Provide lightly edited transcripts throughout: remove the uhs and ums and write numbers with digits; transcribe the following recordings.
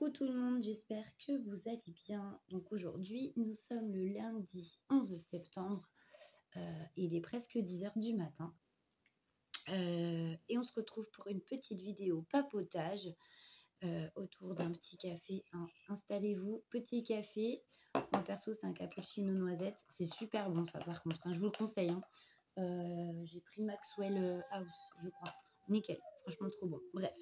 Coucou tout le monde, j'espère que vous allez bien. Donc aujourd'hui, nous sommes le lundi 11 septembre. Il est presque 10 heures du matin. Et on se retrouve pour une petite vidéo papotage autour d'un petit café. Hein. Installez-vous, petit café. Moi perso, c'est un cappuccino noisette. C'est super bon ça par contre, hein, je vous le conseille. Hein. J'ai pris Maxwell House, je crois. Nickel, franchement trop bon. Bref.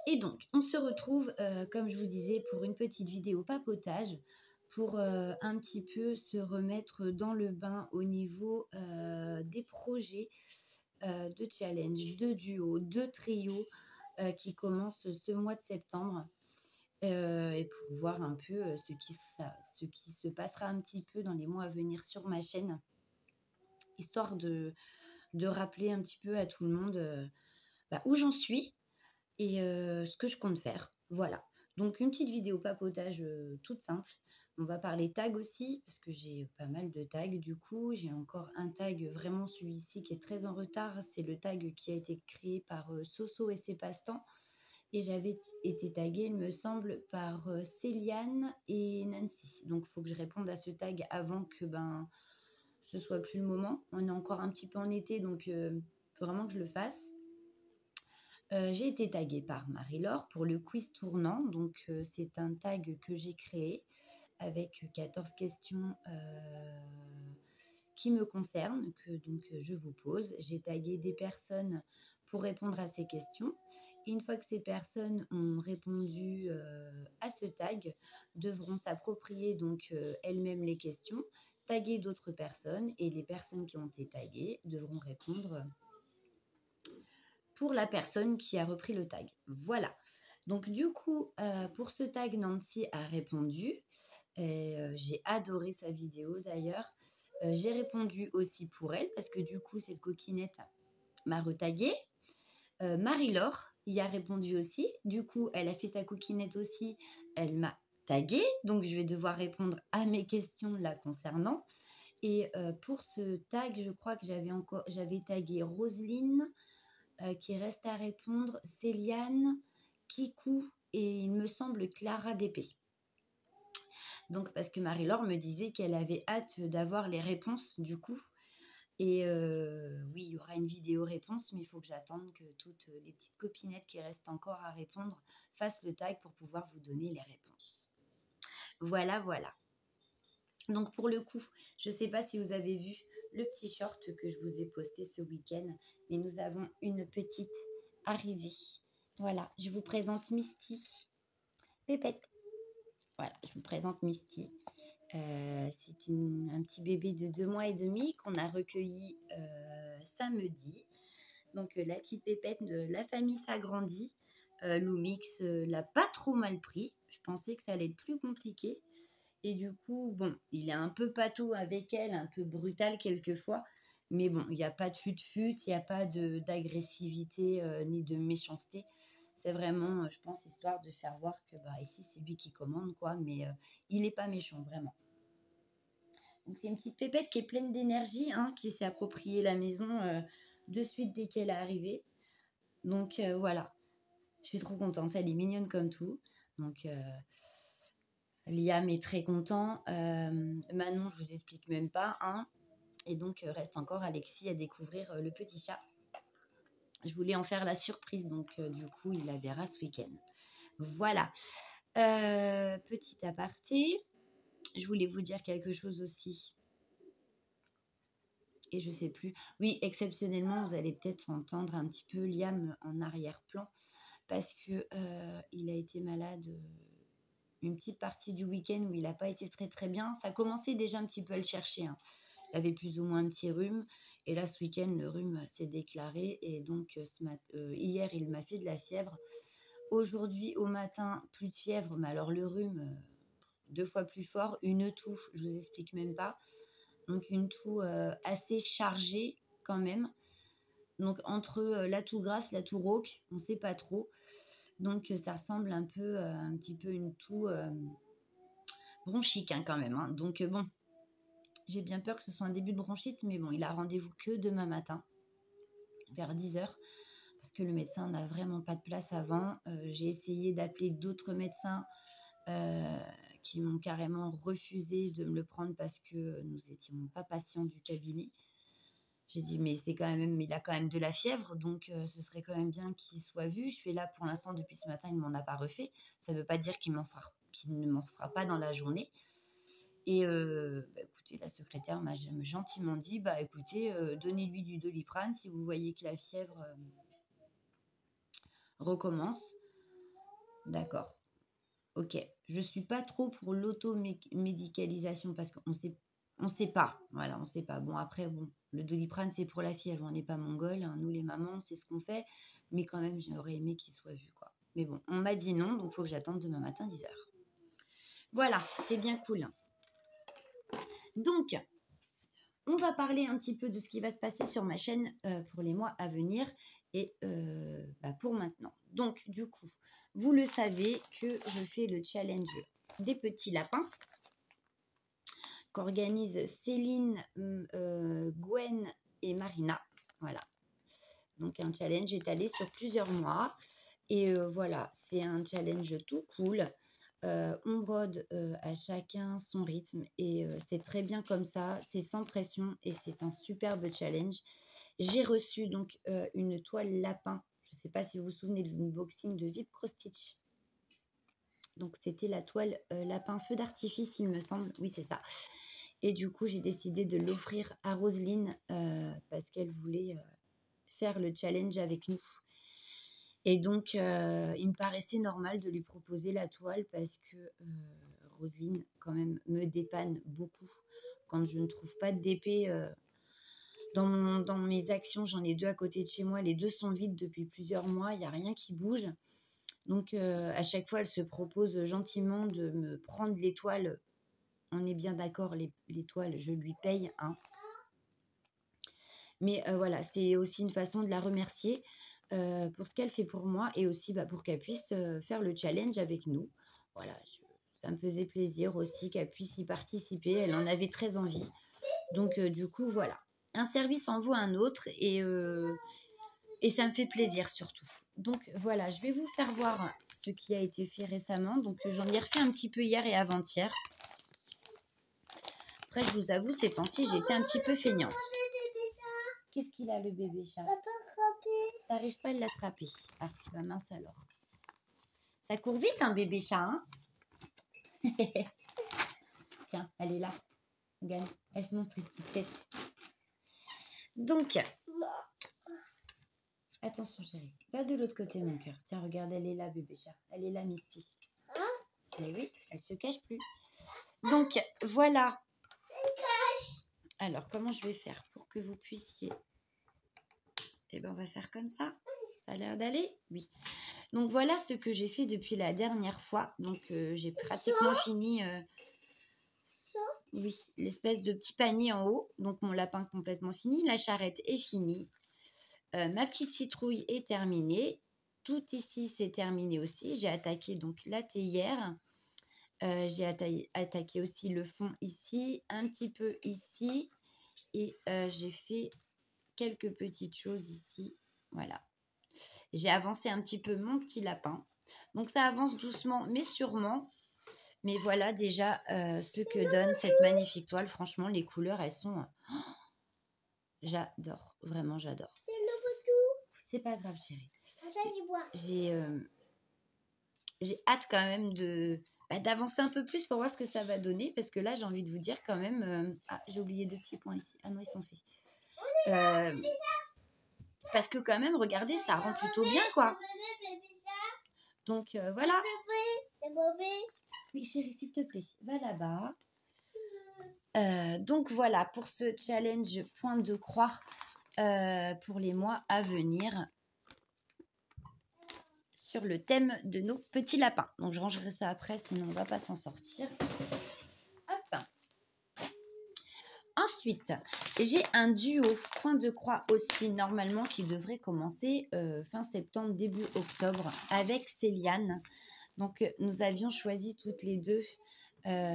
Et donc, on se retrouve, comme je vous disais, pour une petite vidéo papotage, pour un petit peu se remettre dans le bain au niveau des projets de challenge, de duo, de trio qui commencent ce mois de septembre. Et pour voir un peu ce qui se passera un petit peu dans les mois à venir sur ma chaîne, histoire de rappeler un petit peu à tout le monde où j'en suis et ce que je compte faire. Voilà. Donc une petite vidéo papotage toute simple. On va parler tag aussi, parce que j'ai pas mal de tags du coup. J'ai encore un tag, vraiment celui-ci qui est très en retard. C'est le tag qui a été créé par Soso et ses passe-temps. Et j'avais été taguée, il me semble, par Céliane et Nancy. Donc il faut que je réponde à ce tag avant que ce soit plus le moment. On est encore un petit peu en été, donc il faut vraiment que je le fasse. J'ai été taguée par Marie-Laure pour le quiz tournant. Donc, c'est un tag que j'ai créé avec 14 questions qui me concernent, que donc je vous pose. J'ai tagué des personnes pour répondre à ces questions. Et une fois que ces personnes ont répondu à ce tag, devront s'approprier donc elles-mêmes les questions, taguer d'autres personnes, et les personnes qui ont été taguées devront répondre pour la personne qui a repris le tag. Voilà. Donc du coup, pour ce tag, Nancy a répondu. J'ai adoré sa vidéo d'ailleurs. J'ai répondu aussi pour elle parce que du coup, cette coquinette m'a retaguée. Marie-Laure y a répondu aussi. Du coup, elle a fait sa coquinette aussi. Elle m'a taguée. Donc, je vais devoir répondre à mes questions la concernant. Et pour ce tag, je crois que j'avais tagué Roselyne, qui reste à répondre, Céliane, Kikou et il me semble Clara DP. Donc parce que Marie-Laure me disait qu'elle avait hâte d'avoir les réponses du coup. Et oui, il y aura une vidéo réponse, mais il faut que j'attende que toutes les petites copinettes qui restent encore à répondre fassent le tag pour pouvoir vous donner les réponses. Voilà, voilà. Donc pour le coup, je ne sais pas si vous avez vu le petit short que je vous ai posté ce week-end, mais nous avons une petite arrivée. Voilà, je vous présente Misty. Pépette. Voilà, je vous présente Misty. C'est un petit bébé de 2 mois et demi qu'on a recueilli samedi. Donc la petite pépette de la famille s'agrandit. Loomix l'a pas trop mal pris. Je pensais que ça allait être plus compliqué. Et du coup, bon, il est un peu pâteau avec elle, un peu brutal quelquefois. Mais bon, il n'y a pas de fut-fut, il n'y a pas d'agressivité ni de méchanceté. C'est vraiment, je pense, histoire de faire voir que ici, c'est lui qui commande, quoi. Mais il n'est pas méchant, vraiment. Donc, c'est une petite pépette qui est pleine d'énergie, hein, qui s'est appropriée la maison de suite dès qu'elle est arrivée. Donc, voilà. Je suis trop contente. Elle est mignonne comme tout. Donc, Liam est très content. Manon, je vous explique même pas. Hein. Et donc, reste encore Alexis à découvrir le petit chat. Je voulais en faire la surprise. Donc, du coup, il la verra ce week-end. Voilà. Petit aparté. Je voulais vous dire quelque chose aussi. Et je sais plus. Oui, exceptionnellement, vous allez peut-être entendre un petit peu Liam en arrière-plan. Parce que il a été malade une petite partie du week-end où il n'a pas été très très bien. Ça commençait déjà un petit peu à le chercher. Hein. Il avait plus ou moins un petit rhume. Et là, ce week-end, le rhume s'est déclaré. Et donc, hier, il m'a fait de la fièvre. Aujourd'hui, au matin, plus de fièvre. Mais alors, le rhume, 2 fois plus fort. Une toux, je vous explique même pas. Donc, une toux assez chargée quand même. Donc, entre la toux grasse, la toux rauque, on ne sait pas trop. Donc, ça ressemble un petit peu une toux bronchique hein, quand même. Hein. Donc, bon, j'ai bien peur que ce soit un début de bronchite, mais bon, il a rendez-vous que demain matin, vers 10 h, parce que le médecin n'a vraiment pas de place avant. J'ai essayé d'appeler d'autres médecins qui m'ont carrément refusé de me le prendre parce que nous n'étions pas patients du cabinet. J'ai dit, mais c'est quand même, il a quand même de la fièvre, donc ce serait quand même bien qu'il soit vu. Je fais là, pour l'instant, depuis ce matin, il ne m'en a pas refait. Ça ne veut pas dire qu'il ne m'en fera pas dans la journée. Et écoutez, la secrétaire m'a gentiment dit, écoutez, donnez-lui du Doliprane si vous voyez que la fièvre recommence. D'accord. Ok. Je ne suis pas trop pour l'automédicalisation parce qu'on sait pas. Voilà, on sait pas. Bon, après, le Doliprane, c'est pour la fièvre. On n'est pas mongol. Hein. Nous, les mamans, c'est ce qu'on fait. Mais quand même, j'aurais aimé qu'il soit vu, quoi. Mais bon, on m'a dit non, donc il faut que j'attende demain matin 10h. Voilà, c'est bien cool. Donc, on va parler un petit peu de ce qui va se passer sur ma chaîne pour les mois à venir et pour maintenant. Donc, du coup, vous le savez que je fais le challenge des petits lapins qu'organisent Céline, Gwen et Marina. Voilà. Donc, un challenge étalé sur plusieurs mois. Et voilà, c'est un challenge tout cool. On brode à chacun son rythme et c'est très bien comme ça, c'est sans pression et c'est un superbe challenge. J'ai reçu donc une toile lapin, je ne sais pas si vous vous souvenez de l'unboxing de Vip Cross Stitch. Donc c'était la toile lapin feu d'artifice il me semble, oui c'est ça. Et du coup j'ai décidé de l'offrir à Roselyne parce qu'elle voulait faire le challenge avec nous. Et donc, il me paraissait normal de lui proposer la toile parce que Roselyne, quand même, me dépanne beaucoup. Quand je ne trouve pas d'épée dans mes actions, j'en ai 2 à côté de chez moi. Les 2 sont vides depuis plusieurs mois, il n'y a rien qui bouge. Donc, à chaque fois, elle se propose gentiment de me prendre les toiles. On est bien d'accord, les toiles, je lui paye. Hein. Mais voilà, c'est aussi une façon de la remercier. Pour ce qu'elle fait pour moi et aussi pour qu'elle puisse faire le challenge avec nous. Voilà, ça me faisait plaisir aussi qu'elle puisse y participer. Elle en avait très envie. Donc, du coup, voilà. Un service en vaut un autre et ça me fait plaisir surtout. Donc, voilà, je vais vous faire voir ce qui a été fait récemment. Donc, j'en ai refait un petit peu hier et avant-hier. Après, je vous avoue, ces temps-ci, j'étais un petit peu feignante. Qu'est-ce qu'il a, le bébé chat? T'arrives pas à l'attraper. Ah, mince alors. Ça court vite, un bébé chat, hein. Tiens, elle est là. Regarde, elle se montre une petite tête. Donc, attention chérie. Pas de l'autre côté, mon cœur. Tiens, regarde, elle est là, bébé chat. Elle est là, Misty. Mais oui, elle se cache plus. Donc, voilà. Alors, comment je vais faire pour que vous puissiez... Eh bien, on va faire comme ça. Ça a l'air d'aller? Oui. Donc, voilà ce que j'ai fait depuis la dernière fois. Donc, j'ai pratiquement fini... oui, l'espèce de petit panier en haut. Donc, mon lapin complètement fini. La charrette est finie. Ma petite citrouille est terminée. Tout ici, c'est terminé aussi. J'ai attaqué donc la théière. J'ai attaqué aussi le fond ici, un petit peu ici. Et j'ai fait quelques petites choses ici. Voilà. J'ai avancé un petit peu mon petit lapin. Donc, ça avance doucement, mais sûrement. Mais voilà déjà ce que donne cette magnifique toile. Franchement, les couleurs, elles sont... j'adore. Vraiment, j'adore. C'est pas grave, chérie. J'ai hâte quand même d'avancer un peu plus pour voir ce que ça va donner. Parce que là, j'ai envie de vous dire quand même... ah, j'ai oublié 2 petits points ici. Ah non, ils sont faits. Parce que quand même, regardez, ça rend plutôt bien, quoi. Donc, voilà. Oui, chérie, s'il te plaît, va là-bas. Donc, voilà, pour ce challenge point de croix pour les mois à venir sur le thème de nos petits lapins. Donc, je rangerai ça après, sinon on ne va pas s'en sortir. Hop. Ensuite, j'ai un duo point de croix aussi, normalement, qui devrait commencer fin septembre, début octobre, avec Céliane. Donc, nous avions choisi toutes les deux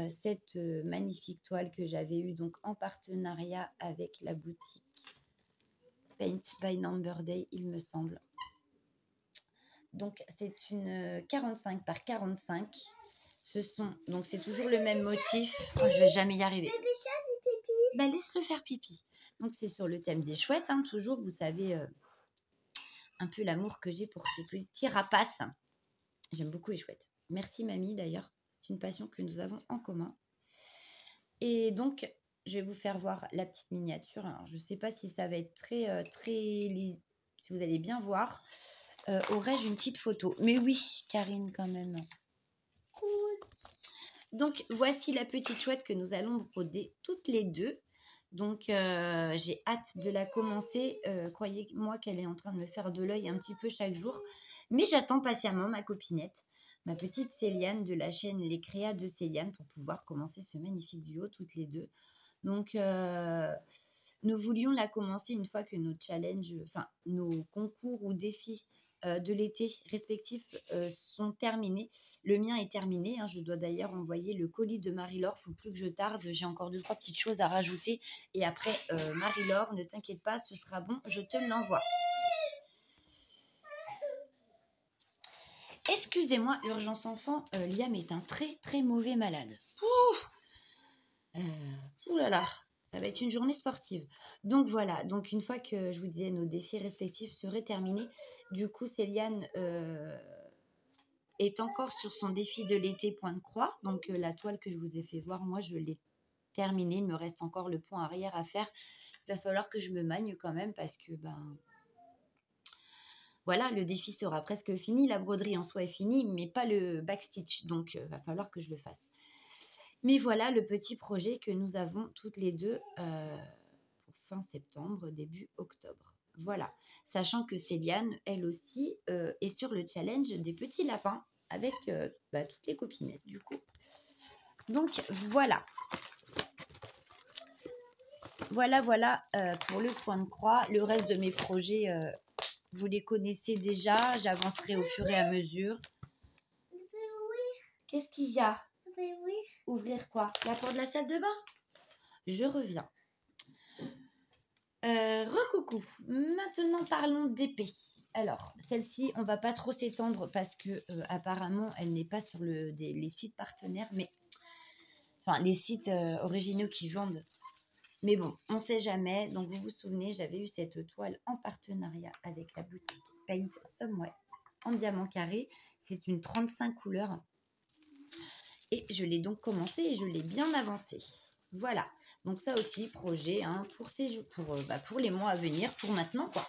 cette magnifique toile que j'avais eue donc en partenariat avec la boutique Paint by Number Day, il me semble. Donc, c'est une 45 par 45. Donc, c'est toujours le même motif. Oh, je vais jamais y arriver. Bah, laisse-le faire pipi. Donc, c'est sur le thème des chouettes, hein, toujours. Vous savez un peu l'amour que j'ai pour ces petits rapaces. J'aime beaucoup les chouettes. Merci, mamie, d'ailleurs. C'est une passion que nous avons en commun. Et donc, je vais vous faire voir la petite miniature. Alors, je ne sais pas si ça va être si vous allez bien voir. Aurais-je une petite photo? Mais oui, Karine, quand même. Donc, voici la petite chouette que nous allons broder toutes les deux. Donc, j'ai hâte de la commencer. Croyez-moi qu'elle est en train de me faire de l'œil un petit peu chaque jour. Mais j'attends patiemment ma copinette, ma petite Céliane de la chaîne Les Créas de Céliane pour pouvoir commencer ce magnifique duo toutes les deux. Donc, nous voulions la commencer une fois que nos challenges, enfin, nos concours ou défis de l'été respectifs sont terminés. Le mien est terminé. Hein. Je dois d'ailleurs envoyer le colis de Marie-Laure. Il ne faut plus que je tarde. J'ai encore 2-3 petites choses à rajouter. Et après, Marie-Laure, ne t'inquiète pas, ce sera bon. Je te l'envoie. Excusez-moi, urgence enfant, Liam est un très très mauvais malade. Ouh là là, ça va être une journée sportive. Donc voilà, donc une fois que je vous disais nos défis respectifs seraient terminés, du coup Céliane est encore sur son défi de l'été point de croix. Donc la toile que je vous ai fait voir, moi je l'ai terminée. Il me reste encore le point arrière à faire. Il va falloir que je me magne quand même parce que voilà, le défi sera presque fini. La broderie en soi est finie, mais pas le backstitch. Donc il va falloir que je le fasse. Mais voilà le petit projet que nous avons toutes les deux pour fin septembre, début octobre. Voilà, sachant que Céliane, elle aussi, est sur le challenge des petits lapins avec toutes les copinettes du coup. Donc voilà. Voilà pour le point de croix. Le reste de mes projets, vous les connaissez déjà. J'avancerai au fur et à mesure. Qu'est-ce qu'il y a? Ouvrir quoi? La porte de la salle de bain? Je reviens. Recoucou. Maintenant, parlons d'épée. Alors, celle-ci, on va pas trop s'étendre parce que apparemment, elle n'est pas sur les sites partenaires, mais enfin les sites originaux qui vendent. Mais bon, on ne sait jamais. Donc, vous vous souvenez, j'avais eu cette toile en partenariat avec la boutique Paint Somewhere en diamant carré. C'est une 35 couleurs. Et je l'ai donc commencé et je l'ai bien avancé. Voilà. Donc, ça aussi, projet hein, pour les mois à venir, pour maintenant, quoi.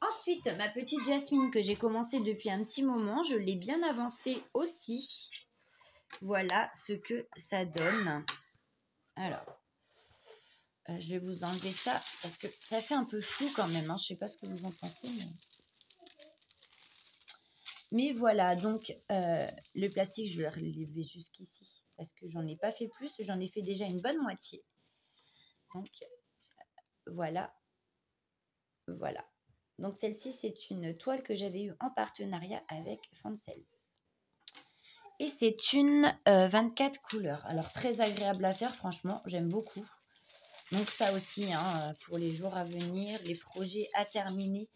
Ensuite, ma petite Jasmine que j'ai commencé depuis un petit moment, je l'ai bien avancée aussi. Voilà ce que ça donne. Alors, je vais vous enlever ça parce que ça fait un peu flou quand même. Hein. Je ne sais pas ce que vous en pensez. Mais voilà, donc le plastique, je vais le relever jusqu'ici parce que j'en ai pas fait plus. J'en ai fait déjà une bonne moitié. Donc, voilà. Voilà. Donc, celle-ci, c'est une toile que j'avais eue en partenariat avec Fancels. Et c'est une 24 couleurs. Alors, très agréable à faire, franchement, j'aime beaucoup. Donc, ça aussi, hein, pour les jours à venir, les projets à terminer.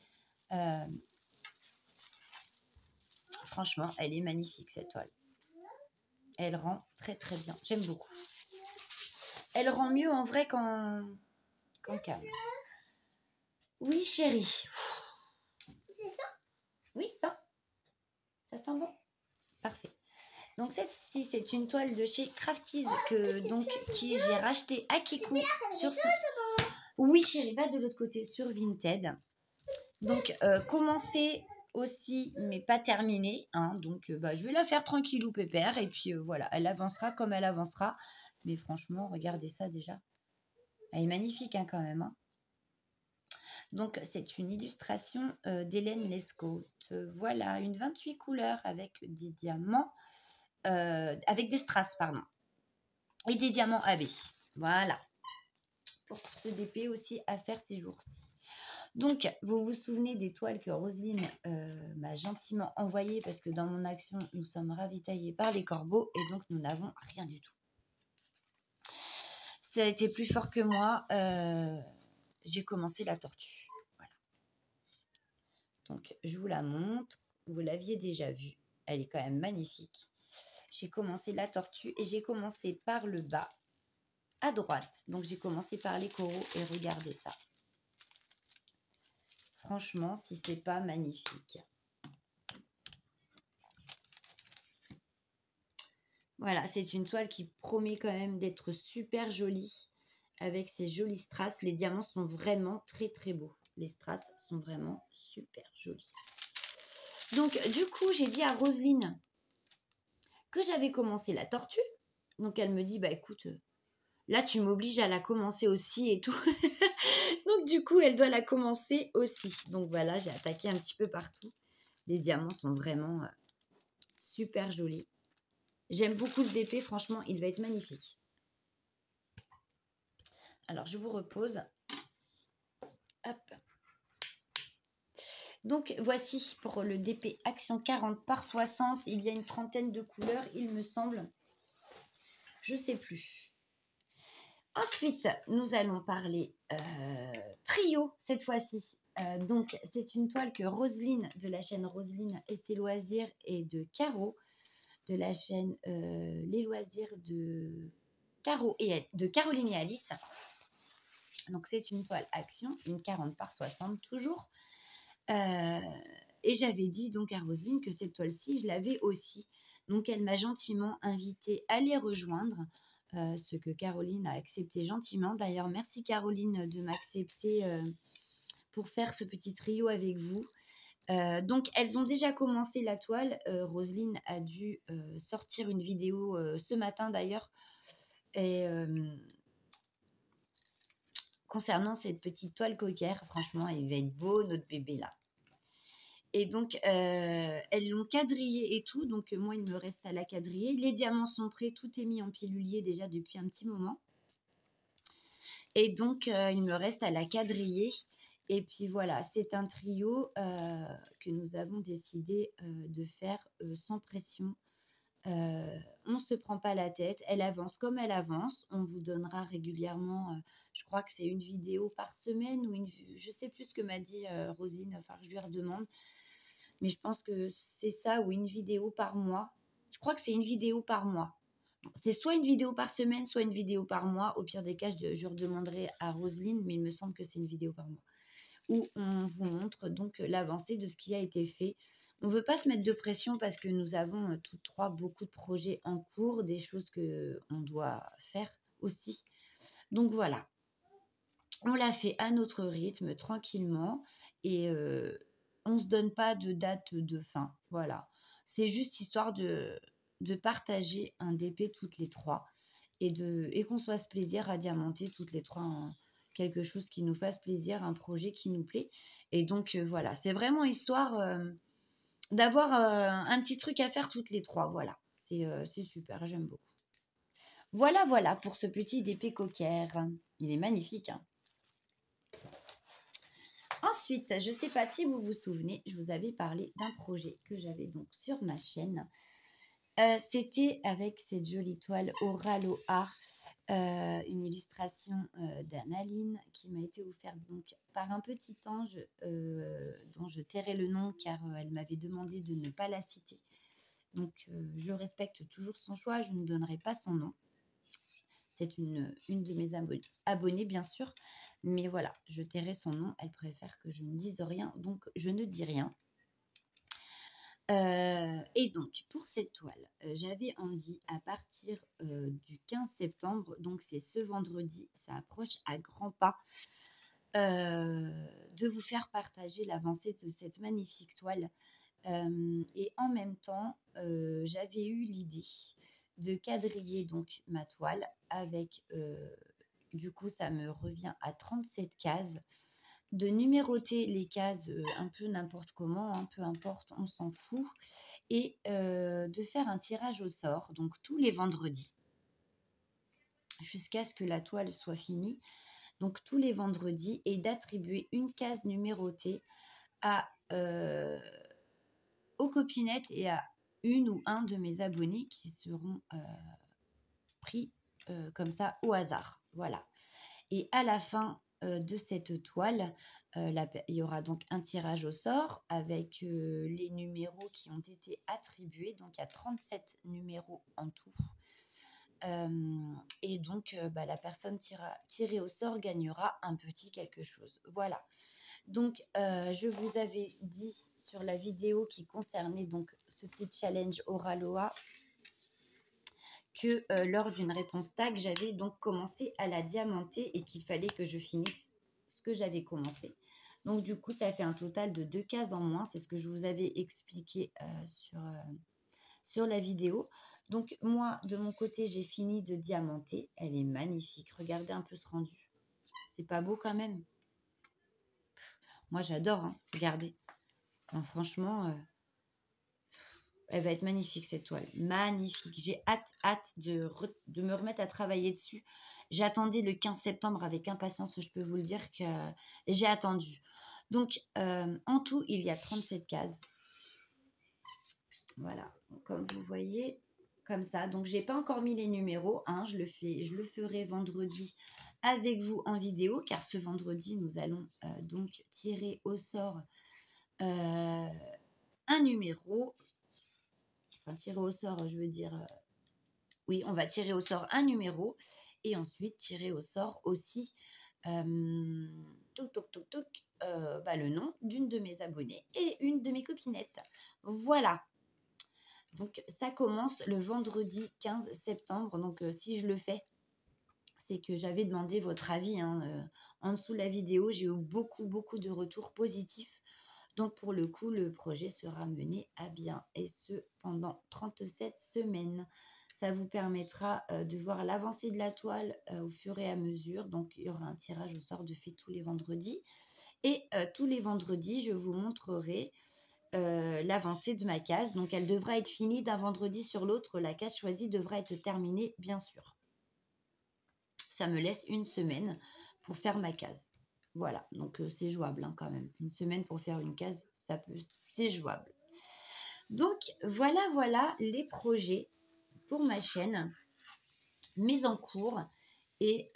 Franchement, elle est magnifique, cette toile. Elle rend très, très bien. J'aime beaucoup. Elle rend mieux en vrai qu'en cam. Oui, chérie. C'est ça? Oui, ça. Ça sent bon. Parfait. Donc, celle-ci, c'est une toile de chez Crafties qui j'ai racheté à Kikou sur son... Oui, chérie, va de l'autre côté sur Vinted. Donc, commencer aussi, mais pas terminée. Hein, donc, je vais la faire tranquillou pépère. Et puis, voilà, elle avancera comme elle avancera. Mais franchement, regardez ça déjà. Elle est magnifique hein, quand même. Hein. Donc, c'est une illustration d'Hélène Lescaut. Voilà, une 28 couleurs avec des diamants, avec des strass, pardon. Et des diamants AB. Voilà. Pour ce peu d'épée aussi à faire ces jours-ci. Donc, vous vous souvenez des toiles que Roselyne m'a gentiment envoyées parce que dans mon action, nous sommes ravitaillés par les corbeaux et donc nous n'avons rien du tout. Ça a été plus fort que moi. J'ai commencé la tortue. Voilà. Donc, je vous la montre. Vous l'aviez déjà vue. Elle est quand même magnifique. J'ai commencé la tortue et j'ai commencé par le bas à droite. Donc, j'ai commencé par les coraux et regardez ça. Franchement, si c'est pas magnifique. Voilà, c'est une toile qui promet quand même d'être super jolie avec ces jolis strass. Les diamants sont vraiment très très beaux. Les strass sont vraiment super jolis. Donc, du coup, j'ai dit à Roselyne que j'avais commencé la tortue. Donc, elle me dit, bah écoute, là, tu m'obliges à la commencer aussi et tout. Donc, du coup, elle doit la commencer aussi. Donc, voilà, j'ai attaqué un petit peu partout. Les diamants sont vraiment super jolis. J'aime beaucoup ce DP, franchement, il va être magnifique. Alors, je vous repose. Hop. Donc, voici pour le DP Action 40 par 60. Il y a une trentaine de couleurs, il me semble. Je ne sais plus. Ensuite, nous allons parler trio cette fois-ci. Donc, c'est une toile que Roselyne, de la chaîne Roselyne et ses loisirs, et de Caro, de la chaîne Les loisirs de Caro et de Caroline et Alice. Donc, c'est une toile Action, une 40 par 60 toujours. Et j'avais dit donc à Roselyne que cette toile-ci, je l'avais aussi. Donc, elle m'a gentiment invitée à les rejoindre, ce que Caroline a accepté gentiment. D'ailleurs, merci Caroline de m'accepter pour faire ce petit trio avec vous. Donc, elles ont déjà commencé la toile. Roselyne a dû sortir une vidéo ce matin d'ailleurs. Et concernant cette petite toile coquère, franchement, il va être beau notre bébé là. Et donc, elles l'ont quadrillé et tout. Donc, moi, il me reste à la quadriller. Les diamants sont prêts. Tout est mis en pilulier déjà depuis un petit moment. Et donc, il me reste à la quadriller. Et puis, voilà, c'est un trio que nous avons décidé de faire sans pression. On ne se prend pas la tête. Elle avance comme elle avance. On vous donnera régulièrement, je crois que c'est une vidéo par semaine. Ou je ne sais plus ce que m'a dit Rosine. Enfin, je lui redemande. Mais je pense que c'est ça, ou une vidéo par mois. Je crois que c'est une vidéo par mois. C'est soit une vidéo par semaine, soit une vidéo par mois. Au pire des cas, je redemanderai à Roselyne, mais il me semble que c'est une vidéo par mois. Où on vous montre donc l'avancée de ce qui a été fait. On ne veut pas se mettre de pression parce que nous avons toutes trois beaucoup de projets en cours, des choses qu'on doit faire aussi. Donc voilà. On l'a fait à notre rythme, tranquillement, et on ne se donne pas de date de fin. Voilà. C'est juste histoire de partager un DP toutes les trois et qu'on soit ce plaisir à diamanter toutes les trois quelque chose qui nous fasse plaisir, un projet qui nous plaît. Et donc, voilà, c'est vraiment histoire d'avoir un petit truc à faire toutes les trois. Voilà, c'est super, j'aime beaucoup. Voilà, voilà pour ce petit DP coquère. Il est magnifique, hein. Ensuite, je ne sais pas si vous vous souvenez, je vous avais parlé d'un projet que j'avais donc sur ma chaîne. C'était avec cette jolie toile Oraloa, une illustration d'Analine qui m'a été offerte donc par un petit ange dont je tairai le nom car elle m'avait demandé de ne pas la citer. Donc, je respecte toujours son choix, je ne donnerai pas son nom. C'est une de mes abonnées, bien sûr. Mais voilà, je tairai son nom. Elle préfère que je ne dise rien, donc je ne dis rien. Et donc, pour cette toile, j'avais envie, à partir du 15 septembre, donc c'est ce vendredi, ça approche à grands pas, de vous faire partager l'avancée de cette magnifique toile. Et en même temps, j'avais eu l'idée de quadriller donc ma toile avec, du coup ça me revient à 37 cases, de numéroter les cases un peu n'importe comment, hein, peu importe, on s'en fout, et de faire un tirage au sort, donc tous les vendredis, jusqu'à ce que la toile soit finie, donc tous les vendredis, et d'attribuer une case numérotée aux copinettes et à une ou un de mes abonnés qui seront pris comme ça au hasard. Voilà. Et à la fin de cette toile, il y aura donc un tirage au sort avec les numéros qui ont été attribués. Donc, il y a 37 numéros en tout. Et donc, la personne tirée au sort gagnera un petit quelque chose. Voilà. Donc, je vous avais dit sur la vidéo qui concernait donc ce petit challenge Oraloa que lors d'une réponse tag, j'avais donc commencé à la diamanter et qu'il fallait que je finisse ce que j'avais commencé. Donc, du coup, ça fait un total de 2 cases en moins. C'est ce que je vous avais expliqué sur la vidéo. Donc, moi, de mon côté, j'ai fini de diamanter. Elle est magnifique. Regardez un peu ce rendu. C'est pas beau quand même? Moi, j'adore, hein. Regardez. Enfin, franchement, elle va être magnifique, cette toile. Magnifique. J'ai hâte de me remettre à travailler dessus. J'attendais le 15 septembre avec impatience. Je peux vous le dire que j'ai attendu. Donc, en tout, il y a 37 cases. Voilà. Comme vous voyez, comme ça. Donc, j'ai pas encore mis les numéros. Hein. Je le ferai vendredi avec vous en vidéo. Car ce vendredi, nous allons donc tirer au sort un numéro. Enfin, tirer au sort, je veux dire... oui, on va tirer au sort un numéro et ensuite tirer au sort aussi le nom d'une de mes abonnées et une de mes copinettes. Voilà. Donc, ça commence le vendredi 15 septembre. Donc, si je le fais, c'est que j'avais demandé votre avis. En dessous de la vidéo, j'ai eu beaucoup de retours positifs. Donc, pour le coup, le projet sera mené à bien et ce, pendant 37 semaines. Ça vous permettra de voir l'avancée de la toile au fur et à mesure. Donc, il y aura un tirage au sort de fait tous les vendredis. Et tous les vendredis, je vous montrerai l'avancée de ma case. Donc, elle devra être finie d'un vendredi sur l'autre. La case choisie devra être terminée, bien sûr. Ça me laisse une semaine pour faire ma case. Voilà, donc c'est jouable hein, quand même. Une semaine pour faire une case, c'est jouable. Donc, voilà les projets pour ma chaîne, mis en cours. Et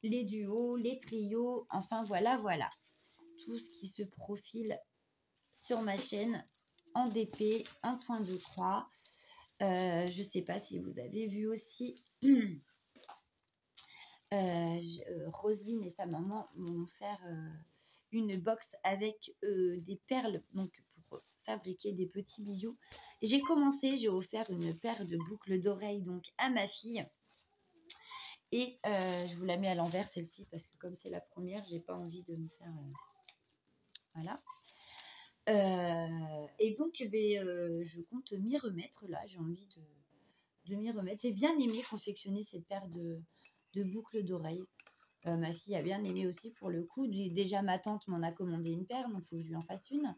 les duos, les trios, enfin voilà. Tout ce qui se profile sur ma chaîne en DP, en point de croix. Je ne sais pas si vous avez vu aussi... Roselyne et sa maman m'ont offert une box avec des perles donc pour fabriquer des petits bijoux. J'ai offert une paire de boucles d'oreilles donc à ma fille et je vous la mets à l'envers celle-ci parce que comme c'est la première, j'ai pas envie de me faire voilà. Et donc je compte m'y remettre là, j'ai envie de m'y remettre. J'ai bien aimé confectionner cette paire de boucles d'oreilles. Ma fille a bien aimé aussi pour le coup. Déjà, ma tante m'en a commandé une paire, donc il faut que je lui en fasse une.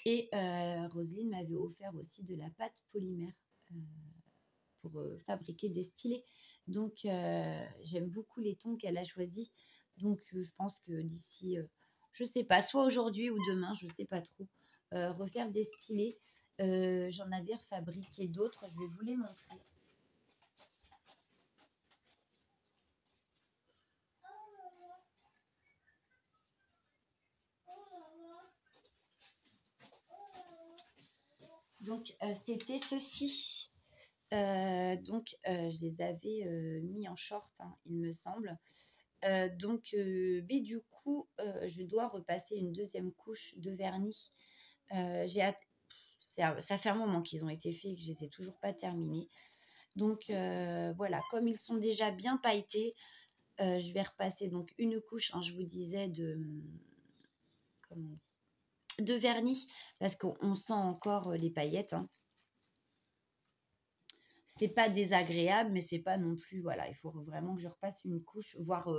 Et Roselyne m'avait offert aussi de la pâte polymère pour fabriquer des stylés. Donc, j'aime beaucoup les tons qu'elle a choisis. Donc, je pense que d'ici, je ne sais pas, soit aujourd'hui ou demain, je ne sais pas trop, refaire des stylés. J'en avais refabriqué d'autres, je vais vous les montrer. Donc, c'était ceci. Je les avais mis en short, hein, il me semble. Mais du coup, je dois repasser une deuxième couche de vernis. J'ai hâte. Ça fait un moment qu'ils ont été faits et que je ne les ai toujours pas terminés. Donc, voilà, comme ils sont déjà bien pailletés, je vais repasser donc une couche, hein, je vous disais, de vernis parce qu'on sent encore les paillettes. Hein. C'est pas désagréable, mais c'est pas non plus, voilà, il faut vraiment que je repasse une couche, voire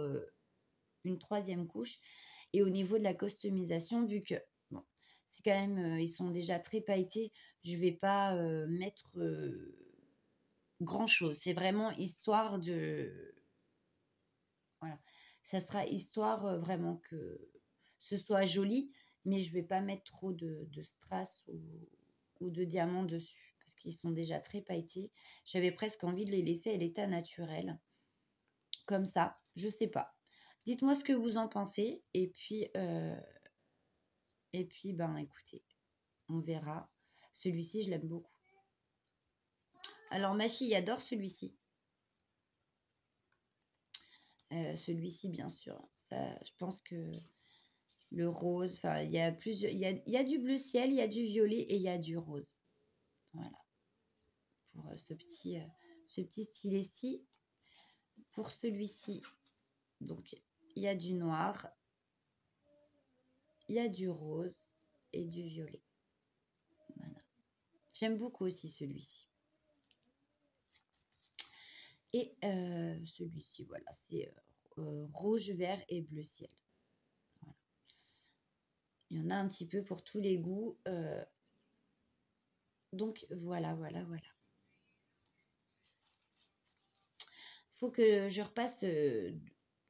une troisième couche. Et au niveau de la customisation, vu que, bon, c'est quand même, ils sont déjà très pailletés, je vais pas mettre grand-chose. C'est vraiment histoire de... Voilà, ça sera histoire vraiment que ce soit joli, mais je vais pas mettre trop de strass ou de diamants dessus parce qu'ils sont déjà très pailletés. J'avais presque envie de les laisser à l'état naturel. comme ça, je sais pas. Dites-moi ce que vous en pensez. Et puis, ben, écoutez, on verra. Celui-ci, je l'aime beaucoup. Alors, ma fille adore celui-ci. Celui-ci, bien sûr. Ça, je pense que le rose, enfin, il y a plusieurs, il y a du bleu ciel, il y a du violet et il y a du rose. Voilà. Pour ce petit stylet-ci. Pour celui-ci, donc, il y a du noir, il y a du rose et du violet. Voilà. J'aime beaucoup aussi celui-ci. Et celui-ci, voilà, c'est rouge, vert et bleu ciel. Voilà. Il y en a un petit peu pour tous les goûts. Donc, voilà. Faut que je repasse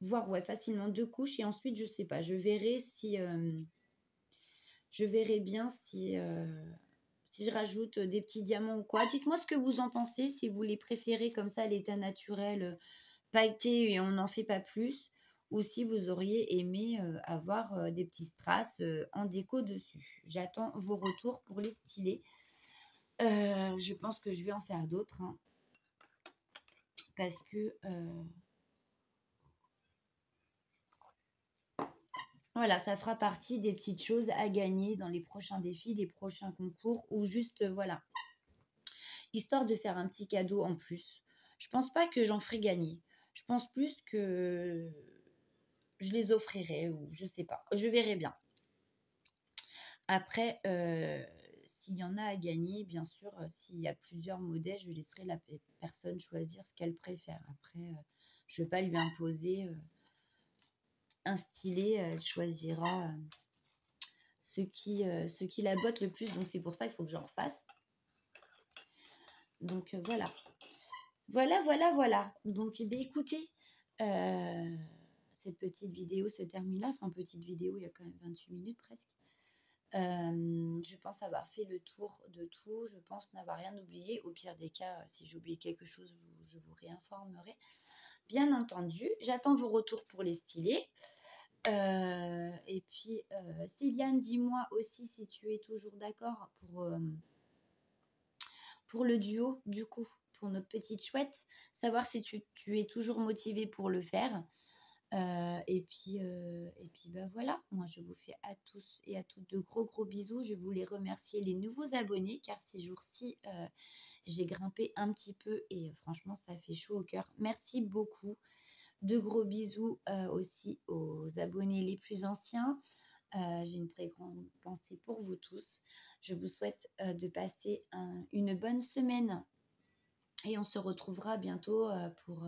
voir facilement 2 couches et ensuite, je sais pas, je verrai si... je verrai bien si je rajoute des petits diamants ou quoi. Dites-moi ce que vous en pensez, si vous les préférez comme ça, à l'état naturel, pailleté et on n'en fait pas plus, ou si vous auriez aimé avoir des petits strass en déco dessus. J'attends vos retours pour les stylés. Je pense que je vais en faire d'autres, hein, parce que... voilà, ça fera partie des petites choses à gagner dans les prochains défis, les prochains concours, ou juste, voilà, histoire de faire un petit cadeau en plus. Je pense pas que j'en ferai gagner. Je pense plus que je les offrirai, ou je sais pas. Je verrai bien. Après, s'il y en a à gagner, bien sûr, s'il y a plusieurs modèles, je laisserai la personne choisir ce qu'elle préfère. Après, je ne vais pas lui imposer un stylet. Elle choisira ce qui la botte le plus. Donc, c'est pour ça qu'il faut que j'en refasse. Donc, voilà. Voilà. Donc, écoutez, cette petite vidéo se termine là. Enfin, petite vidéo, il y a quand même 28 minutes presque. Je pense avoir fait le tour de tout. Je pense n'avoir rien oublié. Au pire des cas, si j'ai oublié quelque chose, je vous réinformerai. Bien entendu, j'attends vos retours pour les stylés. Et puis, Céliane, dis-moi aussi si tu es toujours d'accord pour le duo, du coup, pour notre petite chouette. Savoir si tu es toujours motivée pour le faire. Et puis bah voilà, moi je vous fais à tous et à toutes de gros bisous. Je voulais remercier les nouveaux abonnés car ces jours-ci, j'ai grimpé un petit peu et franchement, ça fait chaud au cœur. Merci beaucoup. De gros bisous aussi aux abonnés les plus anciens. J'ai une très grande pensée pour vous tous. Je vous souhaite de passer une bonne semaine et on se retrouvera bientôt pour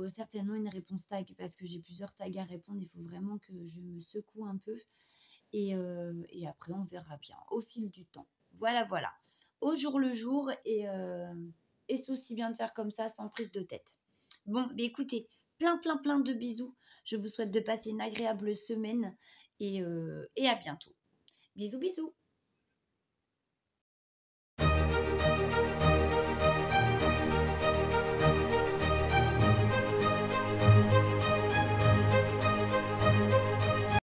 certainement une réponse tag parce que j'ai plusieurs tags à répondre. Il faut vraiment que je me secoue un peu et après on verra bien au fil du temps. Voilà, au jour le jour et c'est aussi bien de faire comme ça sans prise de tête. Bon, écoutez, plein de bisous. Je vous souhaite de passer une agréable semaine et à bientôt. Bisous.